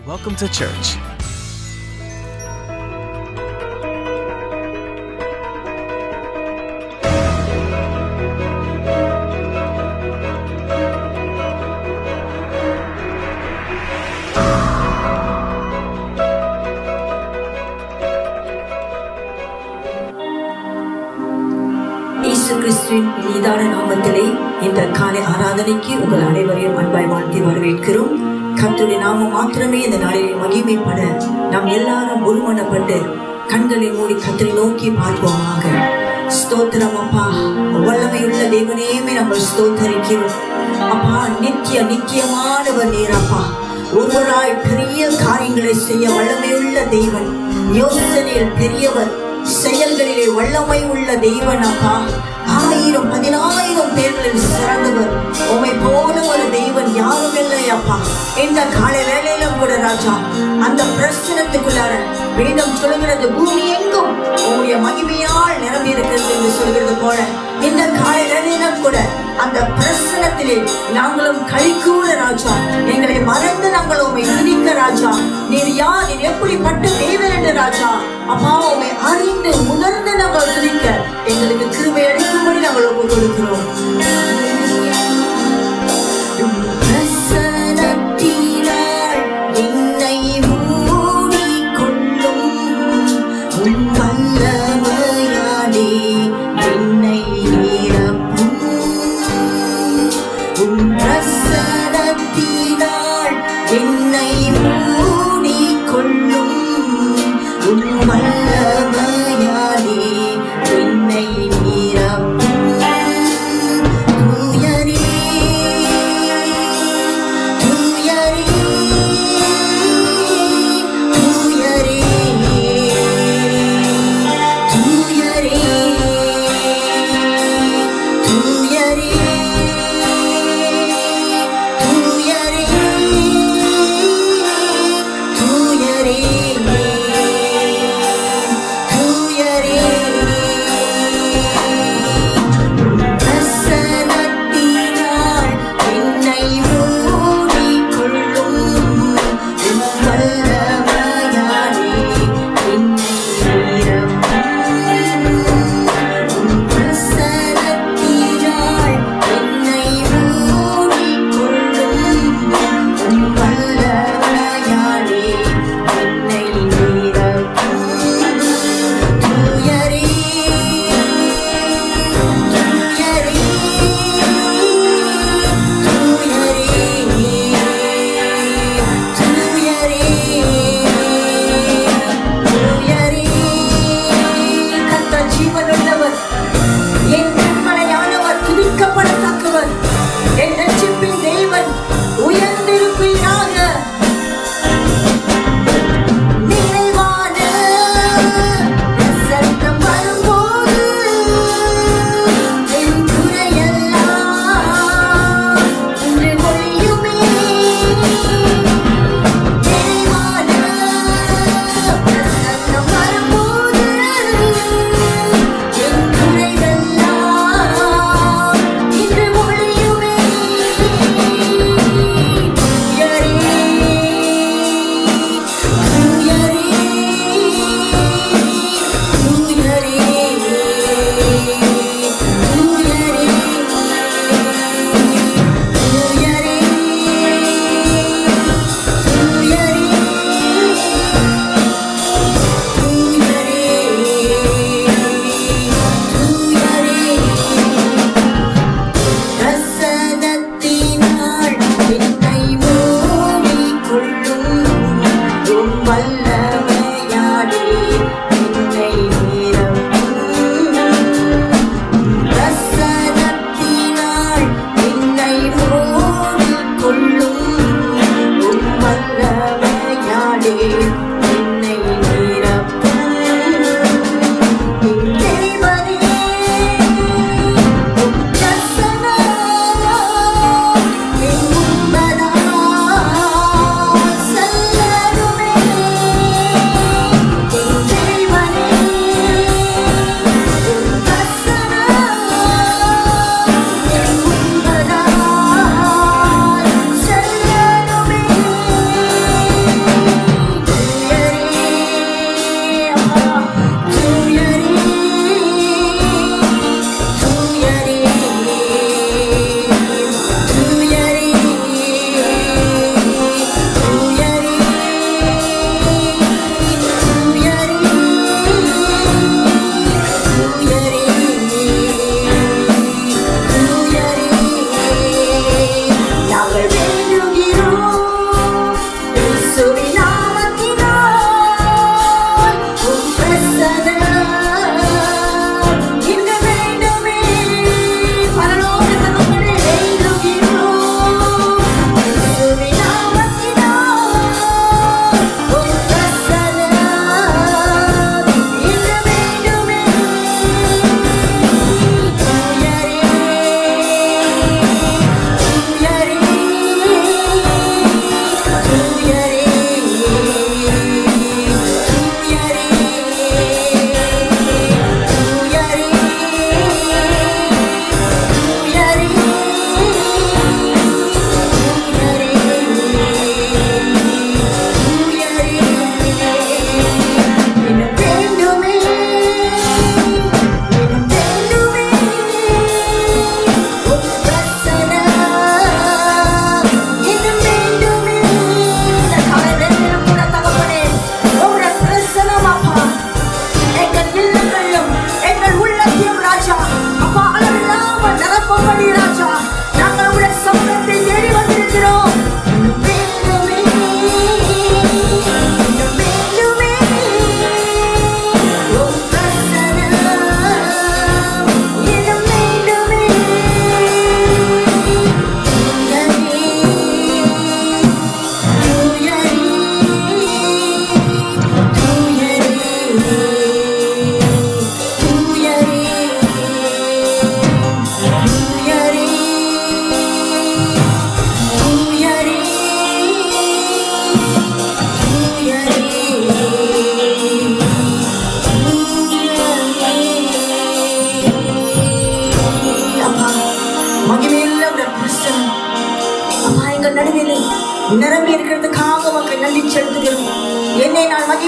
Welcome to church. இயேசு கிறிஸ்துவின் இனிதான நாமத்திலே இந்த காலை ஆராதனைக்கு உங்கள் அனைவரையும் அன்பாய் வாழ்த்தி வரவேற்கிறோம். கர்த்தருடைய நாமம் மாத்திரமே இந்த நாளிலே மகிமைப்பட நாம் எல்லாரும் ஒருமனப்பட்டு கண்களை மூடி கர்த்தரை நோக்கி பார்ப்போமாக. ஸ்தோத்திரம் அப்பா, வல்லமையுள்ள தேவனேமே நம்ம ஸ்தோத்தரிக்கிறோம் அப்பா. நித்தியமானவர் நீரப்பா. ஒருவராய் பெரிய காரியங்களை செய்ய வல்லமையுள்ள தேவன், யோசனையில் பெரியவர், செயல்களிலே வல்லமை உள்ள தெய்வன் அப்பா. 1000-10,000 பேர்களில் சிறந்தவர். உம்மை போல ஒரு தெய்வன் யாரும் இல்லை அப்பா. இந்த காலை வேளையிலும் கூட ராஜா, அந்த பிரசனத்துக்குள்ளார வேதம் சொல்கிறது, பூமி எங்கும் உங்களுடைய மகிமையால் நிரம்பி இருக்கிறது என்று சொல்கிறது போல இந்த காலை வேளையிலும் கூட அந்த பிரசனத்திலே நாங்களும் கைகூட ராஜா. எங்களை மறந்து நாங்கள் உண்மை துதிக்க ராஜா. நீர் யார், நீர் எப்படிப்பட்ட தேவன் என்று ராஜா அப்பா உண்மை அறிந்து உணர்ந்து நாங்கள் துதிக்க எங்களுக்கு கிருபை அளிக்கும்படி நாங்கள் ஒப்புக் கொடுக்கிறோம்.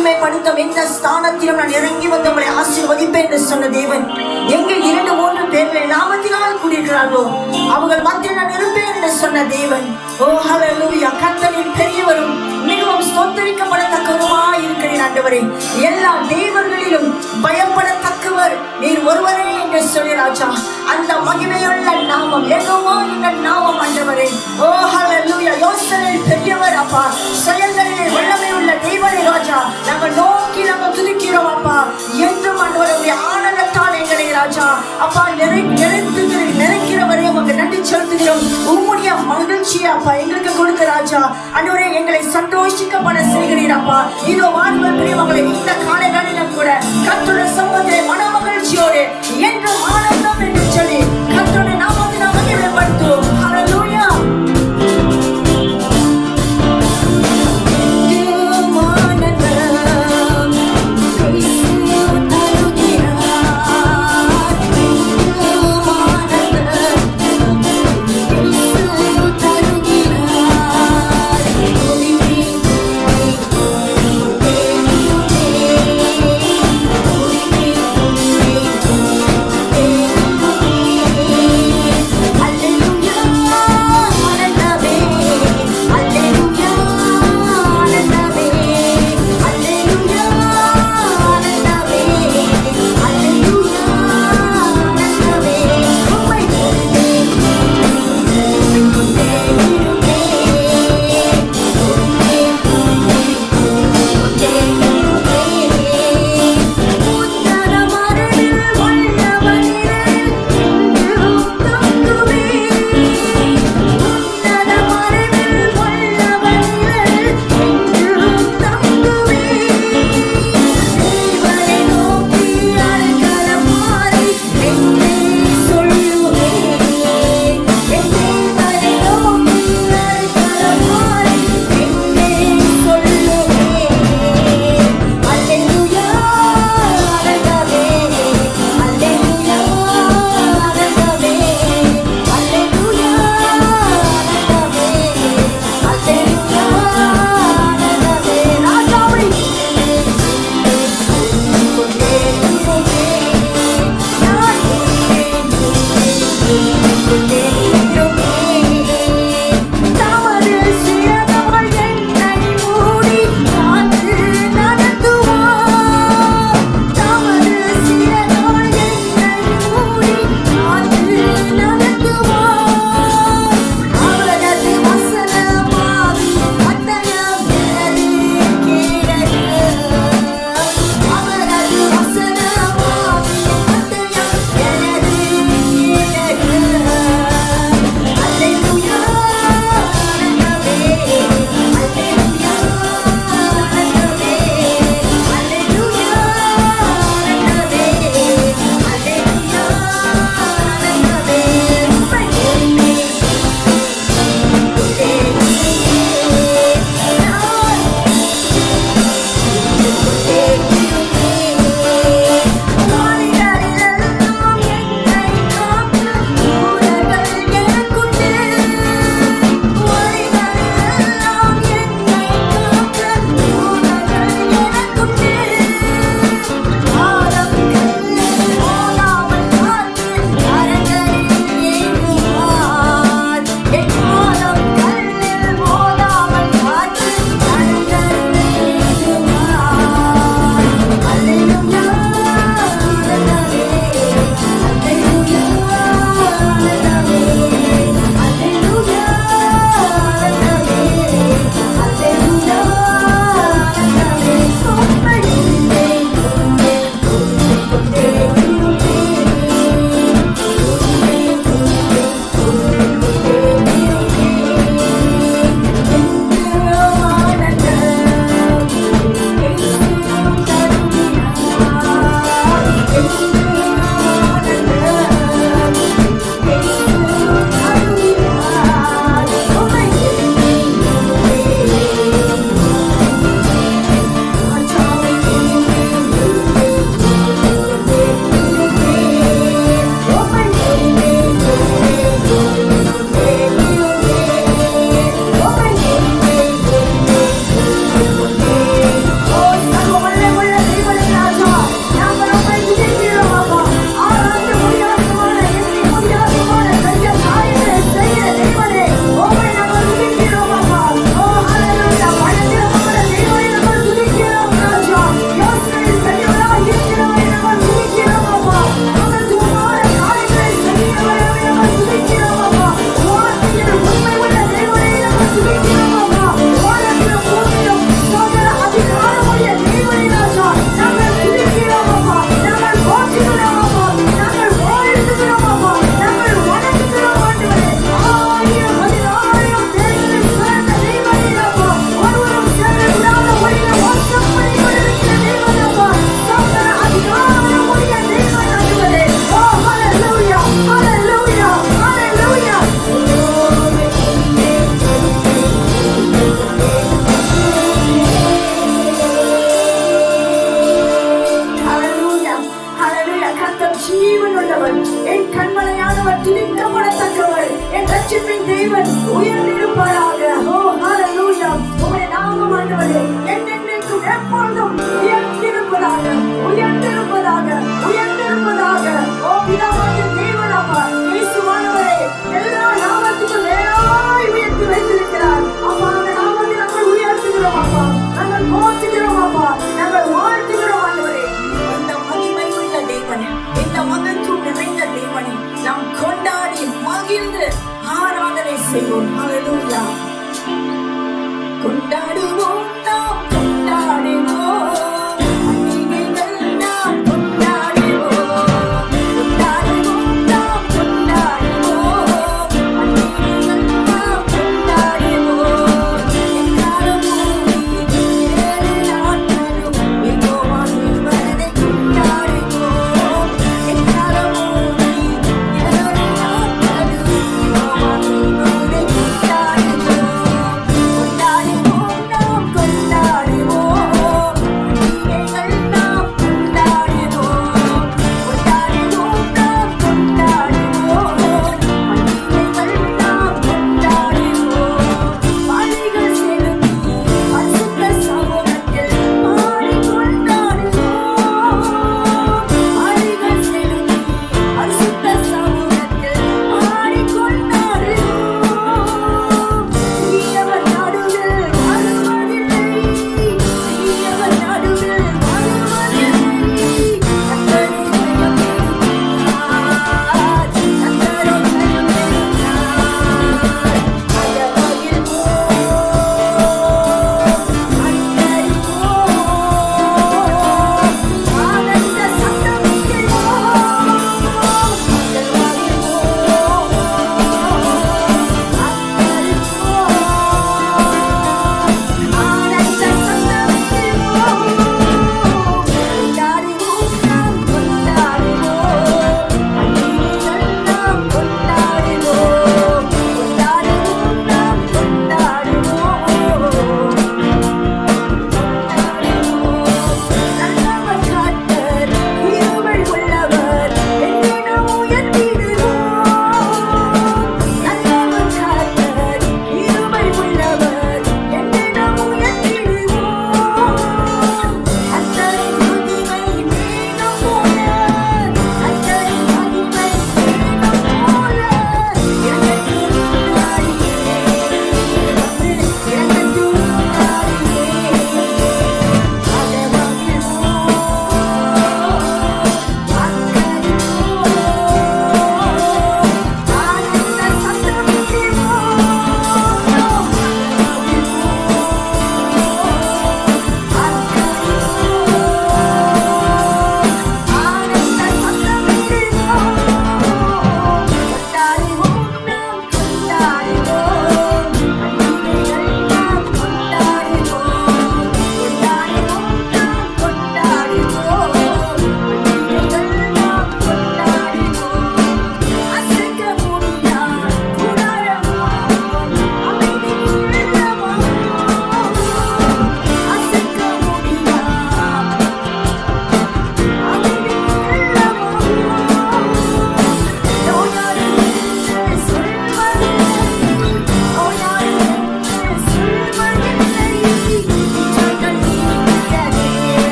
மகிமைப்படுத்தும் எந்த ஸ்தானத்திலும் நான் இறங்கி வந்து உங்களை ஆசீர்வதிப்பேன் என்று சொன்ன தேவன், எங்கே 2-3 பேர்கள் நாமத்தினால் கூடியிருக்கிறார்களோ அவர்கள் மத்தியில் நான் இருப்பேன் என்று சொன்ன தேவன். ஓ ஹல்லேலூயா. கர்த்தரின் பெரியவரும் மிகவும் ஸ்தோத்திரிக்கப்படத்தக்கவருமாய் இருக்கிறேன் ஆண்டவரே. எல்லா தேவர்களிலும் பயப்படத்தக்கவர் நீர் ஒருவரே என்று சொல்லி ராஜா. அந்த மகிமையுள்ள நாமம் யெகோவா என்ற நாமம் ஆண்டவரே. ஓ ஹல்லேலூயா. யோசனையில் பெரியவர் அப்பா, செயல்களிலே வல்லமை உள்ள தேவனே ராஜா. நாங்கள் நோக்கி நாங்கள் துதிக்கிறோம் அப்பா. என்றும் ஆண்டவருடைய ஆனந்தத்தால் எங்களை ராஜா அப்பா நிறைக்கிறவரே உமக்கு நன்றி செலுத்துகிறோம். உம்முடைய மகிழ்ச்சியை அப்பா எங்களுக்கு கொடுக்க ராஜா ஆண்டவரே எங்களை சந்தோஷிக்கப்பட செய்கிறீர் அப்பா. இதோ வாலிப பிரியமக்களை இந்த காலைகளிலும் கூட கர்த்தருடைய சமூகத்திலே மன மகிழ்ச்சியோடு என்றும் ஆனந்தம் என்று சொல்லி கர்த்தருடைய நாமத்தை நாம் மகிமைப்படுத்துவோம். ஹல்லேலூயா. ஹalleluya. கொண்டாடுவோம் நாம் கொண்டாடுவோம், பண்டிகைகள் நாம் கொண்டாடுவோம். கொண்டாடுவோம் நாம் கொண்டாடுவோம், பண்டிகைகள் நாம் கொண்டாடுவோம். எக்காலமும் 7 நாட்களும் யெகோவா தேவனை கொண்டாடுவோம். எக்காலமும் 7 நாட்களும் யெகோவா தேவனை கொண்டாடுவோம். கொண்டாடுவோம் நாம் கொண்டாடுவோம், பண்டிகைகள் நாம் கொண்டாடுவோம். கொண்டாடுவோம் நாம் கொண்டாடுவோம், பண்டிகைகள் நாம் கொண்டாடுவோம். மாலைகள் செலுத்தி பரிசுத்த சமூகத்தில் பாடி கொண்டாடுவோம். மாலைகள் செலுத்தி பரிசுத்த சமூகத்தில் பாடி கொண்டாடுவோம். தீயவர் நடுவில் வருவதில்லை, தீயவர் நடுவில் வருவதில்லை. கர்த்தரே ஜெயம் பெறுகிறார், கர்த்தரே ஜெயம் பெறுகிறார். மகிழ்வோம், ஆனந்த சத்தமிடுவோம். ஆனந்த சத்தமிடுவோம். கொண்டாடுவோம் நாம் கொண்டாடுவோம், பண்டிகைகள் நாம் கொண்டாடுவோம். கொண்டாடுவோம் நாம் கொண்டாடுவோம். நல்லவர் கர்த்தர், கிருபை உள்ளவர், என்னிடம் உயர்த்திடுவோம். நல்லவர் கர்த்தர், கிருபை உள்ளவர், என்னிடம் உயர்த்திடுவோம். கர்த்தரின் மகிமை மேகம் போல, கர்த்தரின் மகிமை மேகம் போல, இரக்கத்தின் நாளிலே வந்து இரக்கத்தின் நாளிலே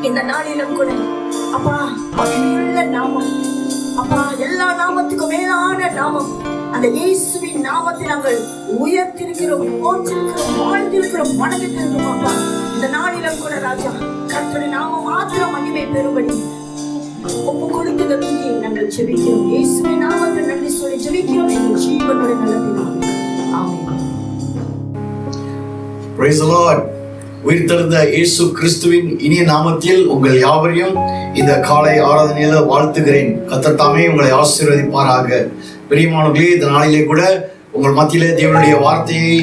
இந்த நாளிலும் கூட அப்பா மகிமையுள்ள நாமம், அப்பா எல்லா நாமத்துக்கும் மேலான நாமம் அந்த இயேசுவின் நாமத்தை நாங்கள் உயர்த்திருக்கிறோம், போற்றிருக்கிறோம், வாழ்ந்திருக்கிறோம், வணங்கிட்டிருக்கிறோம். அப்பா இந்த நாளிலும் கூட ராஜா கர்த்தருடைய நாமம் மாத்திரம் மகிமை பெறும்படி ஒப்பு கொடுத்து நாங்கள் ஜெபிக்கிறோம். இயேசுவின் நாமத்தில் நன்றி சொல்லி ஜெபிக்கிறோம் எங்கள் ஜீவனுடைய நல்ல பிதாவே. ஆமென். Praise the Lord. உயிர்த்தெழுந்த இயேசு கிறிஸ்துவின் இனிய நாமத்தில் உங்கள் யாவரையும் இந்த காலை ஆராதனையில வாழ்த்துகிறேன். கர்த்தர் தாமே உங்களை ஆசீர்வதிப்பாராக. பிரியமானவர்களே, இந்த நாளிலே கூட உங்கள் மத்தியிலே தேவனுடைய வார்த்தையை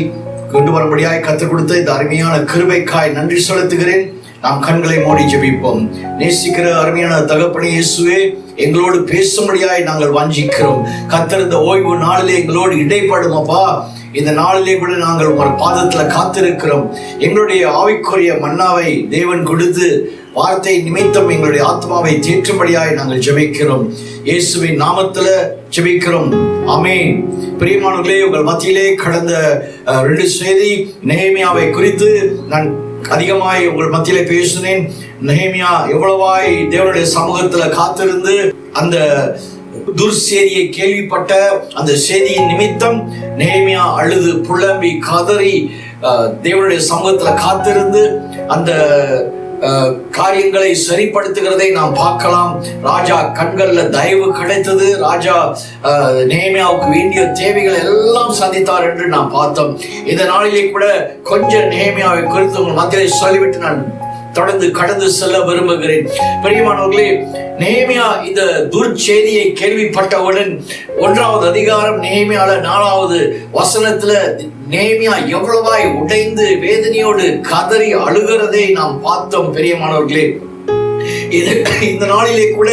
கொண்டு வரும்படியாய் கற்றுக் கொடுத்த இந்த அருமையான கிருபைக்காய் நன்றி செலுத்துகிறேன். நாம் கண்களை மூடி ஜெபிப்போம். நேசிக்கிற அருமையான தகப்பனே இயேசுவே, எங்களோடு பேசும்படியாய் நாங்கள் வாஞ்சிக்கிறோம். கர்த்தர் இந்த ஓய்வு நாளிலே எங்களோடு இடைப்படும் அப்பா. இந்த நாளிலே கூட நாங்கள் ஒரு பாதத்துல காத்திருக்கிறோம். எங்களுடைய ஆவிக்குரிய மன்னாவை தேவன் கொடுத்து வார்த்தை நிமித்தம் எங்களுடைய ஆத்மாவை தேற்றும்படியாய் நாங்கள் ஜெபிக்கிறோம். இயேசுவின் நாமத்துல ஜெபிக்கிறோம். ஆமென். பிரியமானவர்களே, உங்கள் மத்தியிலே கடந்த 2 செய்தி நெகேமியாவை குறித்து நான் அதிகமாய் உங்கள் மத்தியிலே பேசினேன். நெகேமியா எவ்வளவாய் தேவனுடைய சமூகத்துல காத்திருந்து அந்த துர்செய்தியை கேள்விப்பட்ட அந்த செய்தியின் நிமித்தம் நெகேமியா அழுது புலம்பி கதறி தேவனுடைய சமூகத்துல காத்திருந்து அந்த காரியங்களை சரிப்படுத்துகிறதை நாம் பார்க்கலாம். ராஜா கண்கள்ல தயவு கிடைத்தது. ராஜா நெகேமியாவுக்கு வேண்டிய தேவைகளை எல்லாம் சந்தித்தார் என்று நாம் பார்த்தோம். இந்த நாளிலே கூட கொஞ்சம் நெகேமியாவை குறித்து உங்கள் மத்தியிலே சொல்லிவிட்டு நான் தொடர்ந்து கடந்து செல்ல விரும்புகிறேன். பிரியமானவர்களே, நெகேமியா இந்த துர்ச்செய்தியை கேள்விப்பட்டவுடன் 1வது அதிகாரம் நெகேமியால 4வது வசனத்துல நெகேமியா எவ்வளவாய் உடைந்து வேதனையோடு கதறி அழுகிறதை நாம் பார்த்தோம். பிரியமானவர்களே, இந்த நாளிலே கூட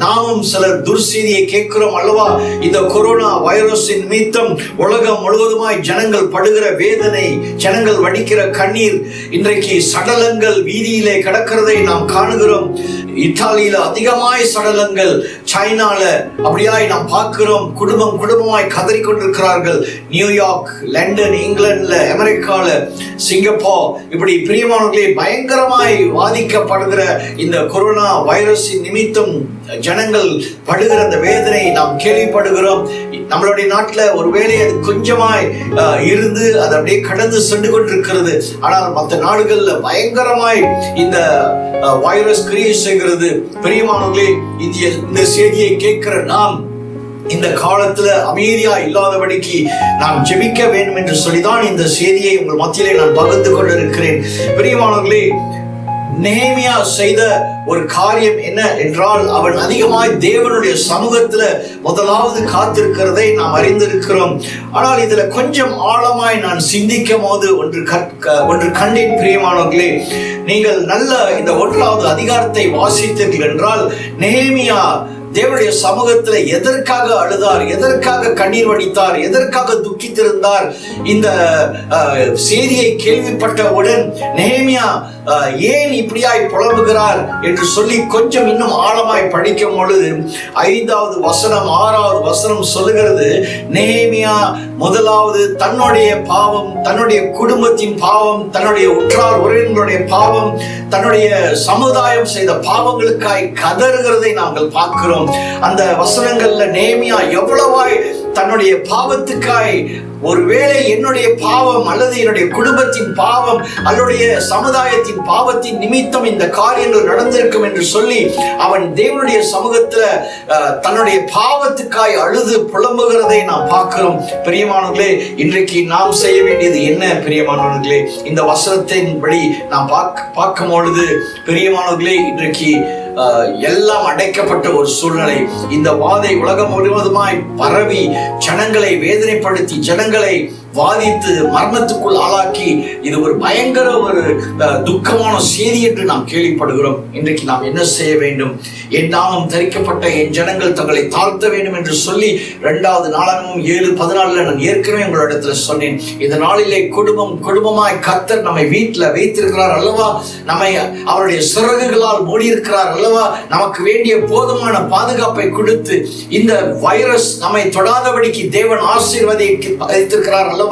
நாமும் சில துர்செய்தியை கேட்கிறோம் அல்லவா? இந்த கொரோனா வைரஸின் நிமித்தம் உலகம் முழுவதுமாய் ஜனங்கள் படுகிற வேதனை, ஜனங்கள் வடிக்கிற கண்ணீர், இன்றைக்கு சடலங்கள் வீதியிலே கிடக்கிறதை நாம் காணுகிறோம். இத்தாலியில அதிகமாய் சடலங்கள், சைனால அப்படியாய் நாம் பார்க்கிறோம். குடும்பமாய் கதறி கொண்டிருக்கிறார்கள். நியூயார்க், லண்டன், இங்கிலாந்துல, அமெரிக்கால, சிங்கப்பூர், இப்படி பிரியமானவர்களே பயங்கரமாய் பாதிக்கப்படுகிற இந்த கொரோனா வைரஸின் நிமித்தம் ஜனங்கள் படுகிற அந்த வேதனை நாம் கேள்விப்படுகிறோம். நம்மளுடைய நாட்டுல ஒருவேளை அது கொஞ்சமாய் இருந்து அது அப்படியே கடந்து சென்று கொண்டிருக்கிறது. ஆனால் மற்ற நாடுகள்ல பயங்கரமாய் இந்த வைரஸ் கிரியை செய்கிறது. பிரியமானவர்களே, இந்த செய்தியை கேட்கிற நாம் இந்த காலத்துல அமைதியா இல்லாதபடிக்கு நாம் ஜெபிக்க வேண்டும் என்று சொல்லிதான் இந்த செய்தியை உங்கள் மத்தியிலே நான் பகிர்ந்து கொண்டிருக்கிறேன். பிரியமானவர்களே, நெகேமியா செய்த ஒரு காரியம் என்ன என்றால், அவன் அதிகமாய் தேவனுடைய சமூகத்துல முதலாவது காத்திருக்கிறதை நாம் அறிந்திருக்கிறோம். ஆனால் இதுல கொஞ்சம் ஆழமாய் நான் சிந்திக்கும் போது ஒன்று கண்டேன். பிரியமானவர்களே, நீங்கள் நல்ல இந்த 1வது அதிகாரத்தை வாசித்தீர்கள் என்றால், நெகேமியா தேவனுடைய சமூகத்துல எதற்காக அழுதார், எதற்காக கண்ணீர் வடித்தார், எதற்காக துக்கித்திருந்தார்? இந்த செய்தியை கேள்விப்பட்டவுடன் நெகேமியா ஏன் இப்படியாய் புலம்புகிறார் என்று சொல்லி கொஞ்சம் இன்னும் ஆழமாய் படிக்கும் பொழுது 5வது வசனம் 6வது வசனம் சொல்லுகிறது, நெகேமியா முதலாவது தன்னுடைய பாவம், தன்னுடைய குடும்பத்தின் பாவம், தன்னுடைய உற்றார் உறவினர்களுடைய பாவம், தன்னுடைய சமுதாயம் செய்த பாவங்களுக்காய் கதறுகிறதை நாங்கள் பார்க்கிறோம். அந்த வசனங்கள்ல நெகேமியா எவ்வளவாய் தன்னுடைய பாவத்துக்காய், ஒருவேளை என்னுடைய பாவம் அல்லது என்னுடைய குடும்பத்தின் பாவம் அல்லது சமுதாயத்தின் பாவத்தின் நிமித்தம் இந்த காரியங்கள் நடந்திருக்கும் என்று சொல்லி அவன் தேவனுடைய சமூகத்துல தன்னுடைய பாவத்துக்காய் அழுது புலம்புகிறதை நாம் பார்க்கிறோம். பிரியமானவர்களே, இன்றைக்கு நாம் செய்ய வேண்டியது என்ன? பிரியமானவர்களே, இந்த வசனத்தின்படி நாம் பார்க்கும் பொழுது பிரியமானவர்களே, இன்றைக்கு எல்லாம் அடைக்கப்பட்ட ஒரு சூழ்நிலை. இந்த வாதை உலகம் முழுவதுமாய் பரவி ஜனங்களை வேதனைப்படுத்தி ஜனங்களை வாதித்து மரணத்துக்குள் ஆளாக்கி இது ஒரு பயங்கர ஒரு துக்கமான செய்தி என்று நாம் கேள்விப்படுகிறோம். இன்றைக்கு நாம் என்ன செய்ய வேண்டும்? என் நாமம் தரிக்கப்பட்ட என் ஜனங்கள் தங்களை தாழ்த்த வேண்டும் என்று சொல்லி 2வது நாளாகமம் 7:14 நான் ஏற்கனவே உங்களிடத்துல சொன்னேன். இந்த நாளிலே குடும்பமாய் கர்த்தர் நம்மை வீட்டில் வைத்திருக்கிறார் அல்லவா? நம்மை அவருடைய சிறகுகளால் மூடியிருக்கிறார் அல்லவா? நமக்கு வேண்டிய போதுமான பாதுகாப்பை கொடுத்து இந்த வைரஸ் நம்மை தொடாதபடிக்கு தேவன் ஆசீர்வதித்திருக்கிறார் அல்லவா?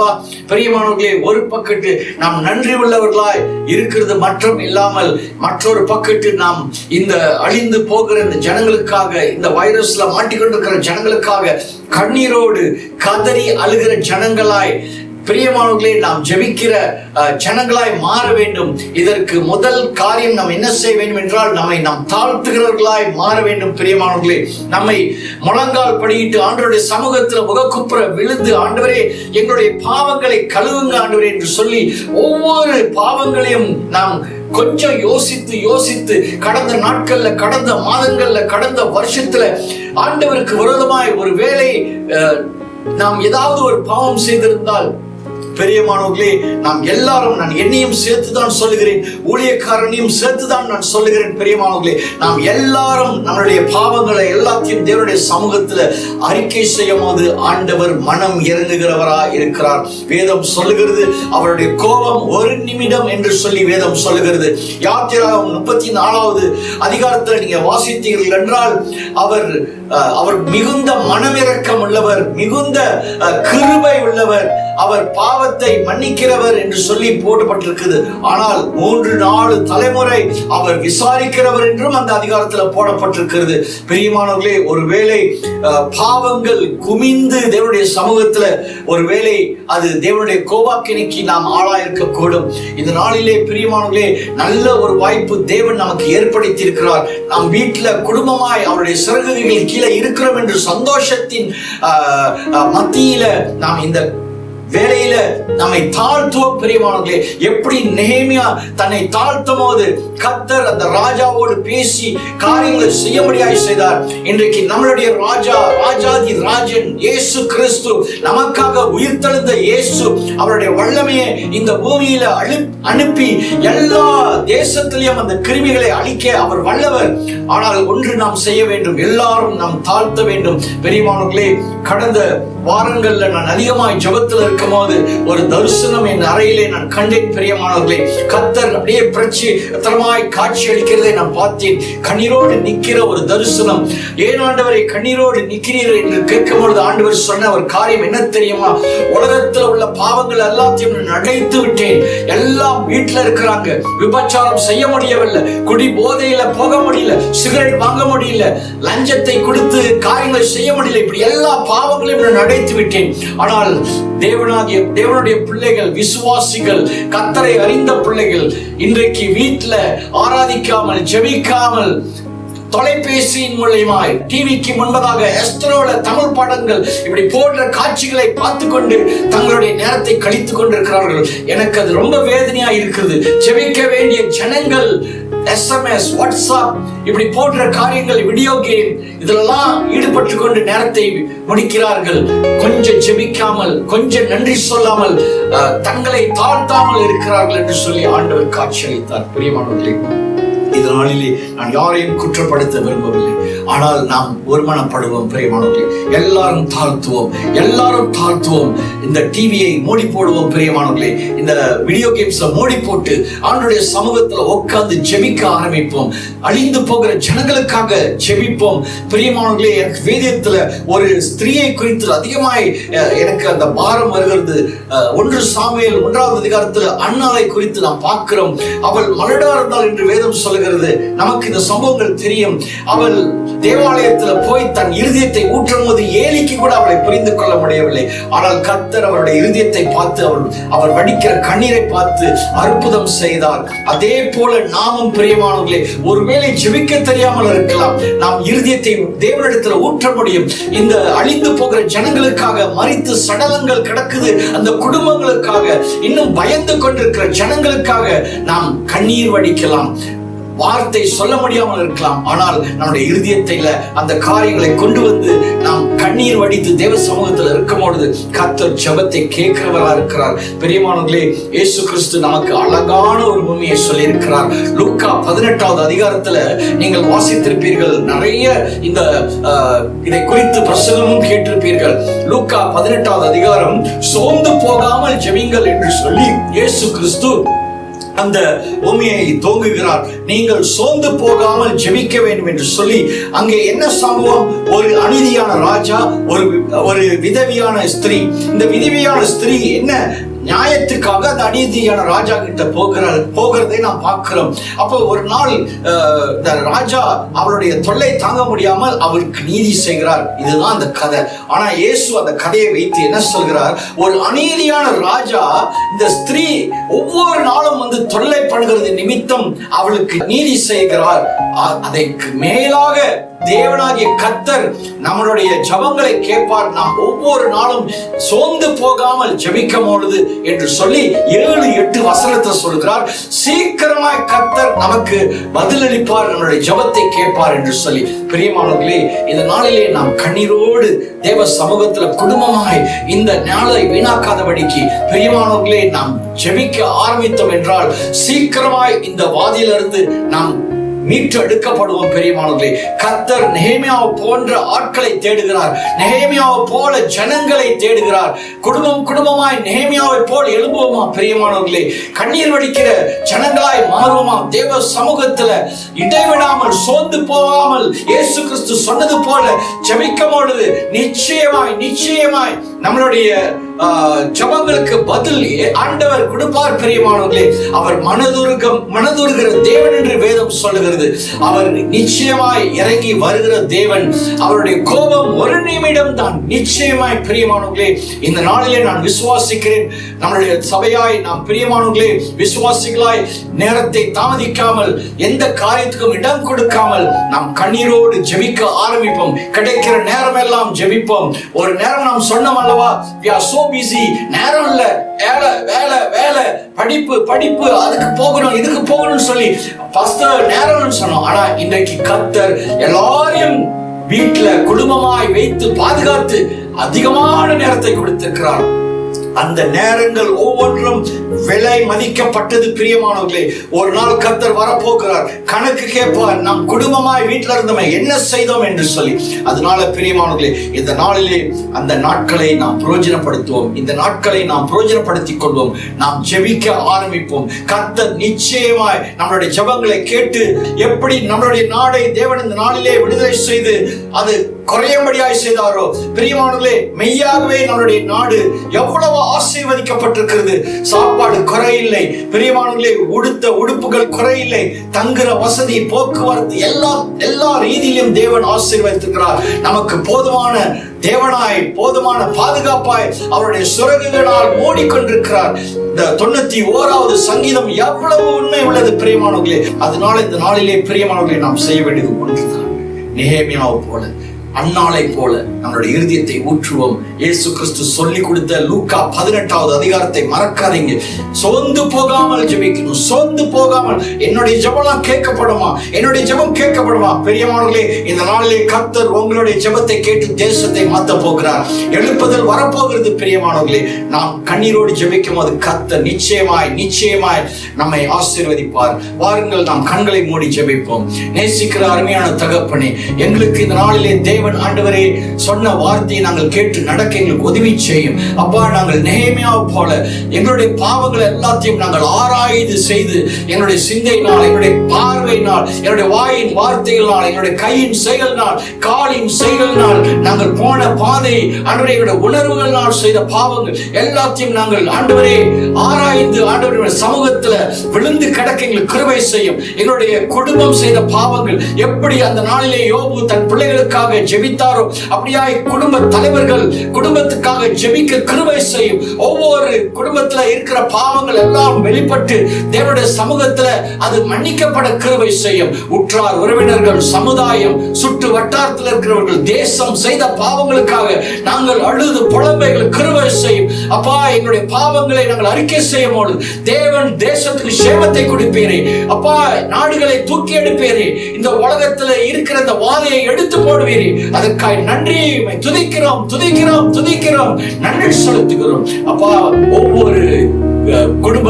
பிரியமானவர்களே, ஒரு பக்கத்து நாம் நன்றி உள்ளவர்களாய் இருக்கிறது மற்றும் இல்லாமல் மற்றொரு பக்கத்து நாம் இந்த அழிந்து போகிற இந்த ஜனங்களுக்காக, இந்த வைரஸ்ல மாட்டிக்கொண்டிருக்கிற ஜனங்களுக்காக கண்ணீரோடு கதறி அழுகிற ஜனங்களாய் பிரியமானவர்களே, நாம் ஜெபிக்கிற ஜனங்களாய் மாற வேண்டும். இதற்கு முதல் காரியம் நாம் என்ன செய்ய வேண்டும் என்றால், நம்மை நாம் தாழ்த்துகிறவர்களாய் மாற வேண்டும். பிரியமானவர்களே, நம்மை முழங்கால் படியிட்டு ஆண்டவருடைய சமூகத்தில் முகக்குப்புற விழுந்து, ஆண்டவரே எங்களுடைய பாவங்களை கழுவுங்க ஆண்டவரே என்று சொல்லி ஒவ்வொரு பாவங்களையும் நாம் கொஞ்சம் யோசித்து கடந்த நாட்கள்ல, கடந்த மாதங்கள்ல, கடந்த வருஷத்துல ஆண்டவருக்கு விரோதமாய் ஒரு வேளை நாம் ஏதாவது ஒரு பாவம் செய்திருந்தால், பெரியமானவர்களே, நாம் எல்லாரும், நான் என்னையும் சேர்த்துதான் சொல்லுகிறேன், ஊழியக்காரனையும் சேர்த்துதான் நான் சொல்லுகிறேன், பெரியமானவர்களே, நாம் எல்லாரும் நம்மளுடைய பாவங்களை எல்லாத்தையும் தேவனுடைய சமூகத்துல அறிக்கை செய்யும் போது ஆண்டவர் மனம் இறங்குகிறவரா இருக்கிறார். வேதம் சொல்லுகிறது, அவருடைய கோபம் ஒரு நிமிடம் என்று சொல்லி வேதம் சொல்லுகிறது. யாத்திராகமம் 34வது அதிகாரத்தில் நீங்க வாசித்தீர்கள் என்றால், அவர் மிகுந்த மனமிரக்கம் உள்ளவர், மிகுந்த கிருபை உள்ளவர், அவர் பாவத்தை மன்னிக்கிறவர் என்று சொல்லி போடப்பட்டிருக்குது. ஆனால் 3-4 தலைமுறை அவர் விசாரிக்கிறவர் என்றும் அந்த அதிகாரத்தில் போடப்பட்டிருக்கிறது. பிரியமானவர்களே, ஒருவேளை பாவங்கள் குமிந்து தேவனுடைய சமூகத்துல ஒருவேளை அது தேவனுடைய கோபாக்கினைக்கு நாம் ஆளாயிருக்க கூடும். இந்த நாளிலே பிரியமானவர்களே, நல்ல ஒரு வாய்ப்பு தேவன் நமக்கு ஏற்படுத்தி இருக்கிறார். நாம் வீட்டுல குடும்பமாய் அவருடைய சிறகுகள் கீழே இருக்கிறோம் என்று சந்தோஷத்தின் மத்தியில நாம் இந்த வேலையில நம்மை தாழ்த்துவோம். பிரியமானவர்களே, எப்படி நெகேமியா தன்னை தாழ்த்தும் போது கர்த்தர் அந்த ராஜாவோடு பேசி காரியங்களை செய்ய முடியாய் செய்தார். இன்றைக்கு நம்மளுடைய ராஜாதி ராஜன் இயேசு கிறிஸ்து, நமக்காக உயிர்த்தெழுந்த இயேசு, அவருடைய வல்லமையை இந்த பூமியில அனுப்பி எல்லா தேசத்திலையும் அந்த கிருமிகளை அழிக்க அவர் வல்லவர். ஆனால் ஒன்று நாம் செய்ய வேண்டும், எல்லாரும் நாம் தாழ்த்த வேண்டும். பெரியமானவர்களே, கடந்த வாரங்கள்ல நான் அதிகமாய் ஜெபத்தில் இருக்கும் போது ஒரு தரிசனம் என் அறையிலே நான் கண்டேன். பிரியமானவர்களே, கர்த்தர் அப்படியே பிரச்சனமாய் காட்சி அளிக்கிறதை நான் பார்த்தேன். கண்ணீரோடு நிற்கிற ஒரு தரிசனம். ஏன் ஆண்டவரை கண்ணீரோடு நிற்கிறீர்கள் என்று கேட்கும் பொழுது ஆண்டவர் சொன்ன ஒரு காரியம் என்ன தெரியுமா? உலகத்தில் உள்ள பாவங்கள் எல்லாத்தையும் நான் அடைத்து விட்டேன். எல்லாம் வீட்டுல இருக்கிறாங்க, விபச்சாரம் செய்ய முடியவில்லை, குடி போதையில போக முடியல, சிகரெட் வாங்க முடியல, லஞ்சத்தை கொடுத்து காரியங்களை செய்ய முடியல, இப்படி எல்லா பாவங்களையும் நான் அடைத்து விட்டேன். ஆனால் தேவனுடைய பிள்ளைகள், விசுவாசிகள், கர்த்தரை அறிந்த பிள்ளைகள் இன்றைக்கு வீட்டுல ஆராதிக்காமல், ஜெபிக்காமல், தொலைபேசியின் மூலமாய் டிவிக்கு முன்பதாக எஸ்தரோட தமிழ் படங்கள் இப்படி போன்ற காட்சிகளை பார்த்து கொண்டு தங்களுடைய நேரத்தை கழித்துக் கொண்டிருக்கிறார்கள். எனக்கு அது ரொம்ப வேதனையா இருக்குது. ஜெபிக்க வேண்டிய ஜனங்கள் SMS, வாட்ஸ்அப் இப்படி போன்ற காரியங்கள், வீடியோ கேம் இதெல்லாம் ஈடுபட்டு கொண்டு நேரத்தை முடிக்கிறார்கள். கொஞ்சம் ஜெபிக்காமல், கொஞ்சம் நன்றி சொல்லாமல், தங்களை தாழ்த்தாமல் இருக்கிறார்கள் என்று சொல்லி ஆண்டவர் காட்சி அளித்தார். பிரியமானவர்களே, இந்த நாளிலே நான் யாரையும் குற்றப்படுத்த விரும்பவில்லை. ஆனால் நாம் ஒருமனப்படுவோம். பிரியமானவர்களே, எல்லாரும் தாழ்த்துவோம். இந்த டிவியை மூடி போடுவோம். பிரியமானவர்களே, இந்த வீடியோ கேம்ஸை மூடி போட்டு ஆண்டவருடைய சமூகத்தில் உட்கார்ந்து ஜெபிக்க ஆரம்பிப்போம். அழிந்து போகிற ஜனங்களுக்காக ஜெபிப்போம். பிரியமானவர்களே, எனக்கு வேதத்துல ஒரு ஸ்திரீயை குறித்து அதிகமாய் எனக்கு அந்த பாரம் வருகிறது. 1 சாமுவேல் 1வது அதிகாரத்தில் அன்னாளை குறித்து நாம் பார்க்கிறோம். அவள் மலடா இருந்தாள் என்று வேதம் சொல்லுகிறது. நமக்கு இந்த சம்பவங்கள் தெரியும். அவள் தேவாலயத்துல போய் தன் இருதயத்தை ஊற்றும் போது ஏலிக்கு கூட அவளை புரிந்து கொள்ள முடியவில்லை. ஆனால் கர்த்தர் அவருடைய இருதயத்தை பார்த்து, அவர் வடிக்கிற கண்ணீரை பார்த்து அற்புதம் செய்தார். அதே போல நாமும் பிரியமானவர்களே, ஒருவேளை ஜெபிக்க தெரியாமல் இருக்கலாம், நாம் இருதயத்தை தேவனிடத்துல ஊற்ற முடியும். இந்த அழிந்து போகிற ஜனங்களுக்காக, மரித்து சடலங்கள் கிடக்குது அந்த குடும்பங்களுக்காக, இன்னும் பயந்து கொண்டிருக்கிற ஜனங்களுக்காக நாம் கண்ணீர் வடிக்கலாம். வார்த்தை சொல்ல முடியாமல் இருக்கலாம், ஆனால் நம்முடைய இருதயத்தில அந்த காரியங்களை கொண்டு வந்து நாம் கண்ணீர் வடித்து தேவ சமூகத்தில் இருக்கும் பொழுது கர்த்தர் ஜெபத்தை கேட்கிறவரா இருக்கிறார். பெரியமானவர்களே, இயேசு கிறிஸ்து நமக்கு அழகான ஒரு பூமியை சொல்லி இருக்கிறார். லூக்கா 18வது அதிகாரத்துல நீங்கள் வாசித்திருப்பீர்கள். நிறைய இதை குறித்து பிரசங்கமும் கேட்டிருப்பீர்கள். லூக்கா 18வது அதிகாரம், சோர்ந்து போகாமல் ஜெபிங்கள் என்று சொல்லி இயேசு கிறிஸ்து அந்த பூமியை தோங்குகிறார். நீங்கள் சோர்ந்து போகாமல் ஜெபிக்க வேண்டும் என்று சொல்லி அங்கே என்ன சம்பவம்? ஒரு அநீதியான ராஜா, ஒரு விதவியான ஸ்திரீ. இந்த விதவியான ஸ்திரீ என்ன நியாயத்துக்காக அந்த அநீதியான ராஜா கிட்ட போகிறதை நாம் பார்க்கிறோம். அப்போ ஒரு நாள் ராஜா அவருடைய தொல்லை தாங்க முடியாமல் அவருக்கு நீதி செய்கிறார். இதுதான் அந்த கதை. ஆனா இயேசு அந்த கதையை வைத்து என்ன சொல்கிறார்? ஒரு அநீதியான ராஜா இந்த ஸ்திரீ ஒவ்வொரு நாளும் வந்து தொல்லை பண்ணுகிறது நிமித்தம் அவளுக்கு நீதி செய்கிறார். அதற்கு மேலாக தேவனாகிய கர்த்தர் நம்மளுடைய ஜெபங்களை கேட்பார். நாம் ஒவ்வொரு நாளும் சோர்ந்து போகாமல் ஜெபிக்கும் பொழுது என்று சொல்லி 7-8 வசனத்தை சொல்கிறார். சீக்கிரமாய் கர்த்தர் நமக்கு பதிலளிப்பார், நம்மளுடைய ஜெபத்தை கேட்பார் என்று சொல்லி. பிரியமானவர்களே, இந்த நாளிலே நாம் கண்ணீரோடு தேவ சமூகத்துல குடும்பமாய் இந்த நாளை வீணாக்காதபடிக்கு பிரியமானவர்களே நாம் ஜெபிக்க ஆரம்பித்தோம் என்றால் சீக்கிரமாய் இந்த வாதியிலிருந்து நாம் மீட்டு எடுக்கப்படுவோம். பெரியமானவர்களே, கர்த்தர் நெகேமியாவை போன்ற ஆட்களை தேடுகிறார். நெகேமியாவை போல ஜனங்களை தேடுகிறார். குடும்பமாய் நெகேமியாவை போல் எழும்புவோமா பிரியமானவர்களே? கண்ணீர் வடிக்கிற ஜனங்களாய் மாறுவோமா? தேவ சமூகத்துல இடைவிடாமல் சோர்ந்து போகாமல் இயேசு கிறிஸ்து சொன்னது போல ஜெபிக்கும் பொழுது நிச்சயமாய் நம்மளுடைய ஜெபங்களுக்கு பதில் ஆண்டவர் கொடுப்பார். பிரியமானவர்களே, அவர் மனதுருகிற தேவன் என்று வேதம் சொல்லுகிறது. அவர் நிச்சயமாய் இறங்கி வருகிற தேவன். அவருடைய கோபம் ஒரு நிமிடம் தான். நிச்சயமாய் பிரியமானவர்களே, இந்த நாளிலே நான் விசுவாசிக்கிறேன். நம்மளுடைய சபையாய் நாம் பிரியமானவர்களே விசுவாசிகளாய் நேரத்தை தாமதிக்காமல் எந்த காரியத்துக்கும் இடம் கொடுக்காமல் நாம் கண்ணீரோடு ஜெபிக்க ஆரம்பிப்போம். கிடைக்கிற நேரம் எல்லாம் ஜெபிப்போம். ஒரு நேரம் நாம் சொன்னோம் அல்லவா, we are so busy, நேரம் இல்ல, வேலை படிப்பு அதுக்கு போகணும் இதுக்கு போகணும்னு சொல்லி நேரம்னு சொன்னோம். ஆனா இன்றைக்கு கர்த்தர் எல்லாரையும் வீட்டுல குடும்பமாய் வைத்து பாதுகாத்து அதிகமான நேரத்தை கொடுத்திருக்கிறார். அந்த நேரங்கள் ஒவ்வொன்றும் விலை மதிக்கப்பட்டது. பிரியமானவர்களே, ஒரு நாள் கர்த்தர் வரப்போகிறார், கணக்கு கேட்பார். நாம் குடும்பமாய் வீட்டில் இருந்தோமே என்ன செய்தோம் என்று சொல்லி. அதனால பிரியமானவர்களே, இந்த நாளிலே அந்த நாட்களை நாம் பிரயோஜனப்படுத்துவோம். இந்த நாட்களை நாம் பிரயோஜனப்படுத்திக் கொள்வோம். நாம் ஜெபிக்க ஆரம்பிப்போம். கர்த்தர் நிச்சயமாய் நம்மளுடைய ஜெபங்களை கேட்டு எப்படி நம்மளுடைய நாடை தேவன் இந்த நாளிலே விடுதலை செய்து அது குறையும்படியாய் செய்தாரோ, பிரியமானவர்களே, மெய்யாகவே நம்மளுடைய நாடு எவ்வளவு ஆசீர்வதிக்கப்பட்டிருக்கிறது. சாப்பாடு குறையில்லை பிரியமானவர்களே, உடுத்த உடுப்புகள் குறையில்லை, தங்குற வசதி, போக்குவரத்து எல்லா ரீதியிலும் தேவன் ஆசீர்வதித்திருக்கிறார். நமக்கு போதுமான தேவனாய் போதுமான பாதுகாப்பாய் அவருடைய சுரகுகளால் மூடிக்கொண்டிருக்கிறார். இந்த 91வது சங்கீதம் எவ்வளவு உண்மை உள்ளது பிரியமானவர்களே. அதனால இந்த நாளிலே பிரியமானவர்களே நாம் செய்ய வேண்டியது ஒன்றுதான். நெகேமியாவை போல அன்னாளை போல நம்மளுடைய இருதயத்தை ஊற்றுவோம். இயேசு கிறிஸ்து சொல்லி கொடுத்த லூக்கா 18வது அதிகாரத்தை மறக்காதீங்க. சோர்ந்து போகாமல் ஜெபிக்கணும். சோர்ந்து போகாமல் என்னுடைய ஜெபம் கேட்கப்படுமா? என்னுடைய ஜெபம் கேட்கப்படுமா? பெரியமானவர்களே, இந்த நாளிலே கர்த்தர் உங்களுடைய ஜெபத்தை கேட்டு தேசத்தை மாற்ற போகிறார். எழுப்புதல் வரப்போகிறது. பிரியமானவர்களே, நாம் கண்ணீரோடு ஜெபிக்கும் போது கர்த்தர் நிச்சயமாய் நம்மை ஆசீர்வதிப்பார். வாருங்கள், நாம் கண்களை மூடி ஜெபிப்போம். நேசிக்கிற அருமையான தகப்பனே, எங்களுக்கு இந்த நாளிலே தேவன் ஆண்டவரே சொன்ன வார்த்தையை நாங்கள் கேட்டு நடக்க எங்களுக்கு உதவி செய்யும். அப்பா, நாங்கள் நெகேமியாவை போல எங்களுடைய பாவங்கள் எல்லாத்தையும் நாங்கள் ஆராய்ந்து செய்து எங்களுடைய சிந்தையினால், எங்களுடைய பார்வையினால், என்னுடைய வாயின் வார்த்தைகளினால், எங்களுடைய கையின் செயல்னால், காலின் செயல்னால், நாங்கள் போன பாதை ஆண்டவரே, எங்களுடைய உணர்வுகளினால் செய்த பாவங்கள் எல்லாத்தையும் நாங்கள் ஆண்டவரே ஆராய்ந்து ஆண்டவருடைய சமூகத்துல விழுந்து கிடக்க எங்களுக்கு கிருபை செய்யும். எங்களுடைய குடும்பம் செய்த பாவங்கள் எப்படி அந்த நாளிலே யோபு தன் பிள்ளைகளுக்காக ஜெபித்தாரோ அப்படியாய் குடும்ப தலைவர்கள் குடும்பத்துக்காக ஜெபிக்க கிருபை செய்யும். ஒவ்வொரு குடும்பத்துல இருக்கிற பாவங்கள் எல்லாம் வெளிப்பட்டு தேவனுடைய சமூகத்துல அது மன்னிக்கப்பட கிருபை செய்யும். உற்றார் உறவினர்கள், சமுதாயம், சுற்று வட்டாரத்தில் இருக்கிறவர்கள், தேசம் செய்த பாவங்களுக்காக நாங்கள் அழுது புலம்பைகள் கிருபை செய்யும். அப்பா, எங்களுடைய பாவங்களை நாங்கள் அறிக்கை செய்யும் போது தேவன் தேசத்துக்கு சேமத்தை கொடுப்பீரே. அப்பா, நாடுகளை தூக்கி எடுப்பீரே. இந்த உலகத்துல இருக்கிற இந்த வாதையை எடுத்து போடுவீரே. அதற்காக நன்றி துதிக்கிறோம் நன்றி செலுத்துகிறோம். அப்பா, ஒவ்வொரு குடும்ப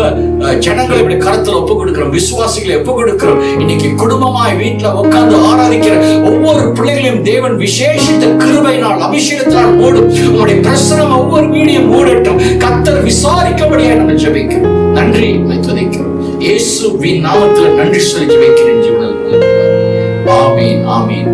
ஜனங்களை கருத்துல ஒப்பு கொடுக்கிறோம். விசுவாசிகளை ஒப்பு கொடுக்கிறோம். இன்னைக்கு குடும்பமாய் வீட்டுல உட்கார்ந்து ஆராதிக்கிற ஒவ்வொரு பிள்ளைகளையும் தேவன் விசேஷித்த கிருபையினால் அபிஷேகத்தினால் மூடும். உங்களுடைய பிரசனம் ஒவ்வொரு வீடையும் மூடட்டும். கர்த்தர் விசாரிக்கபடியாக நாங்கள் ஜெபிக்கிறோம். நன்றி துதிக்கிறோம். இயேசுவின் நாமத்தில் நன்றி சொல்லி ஜெபிக்கிறேன். ஆமீன்.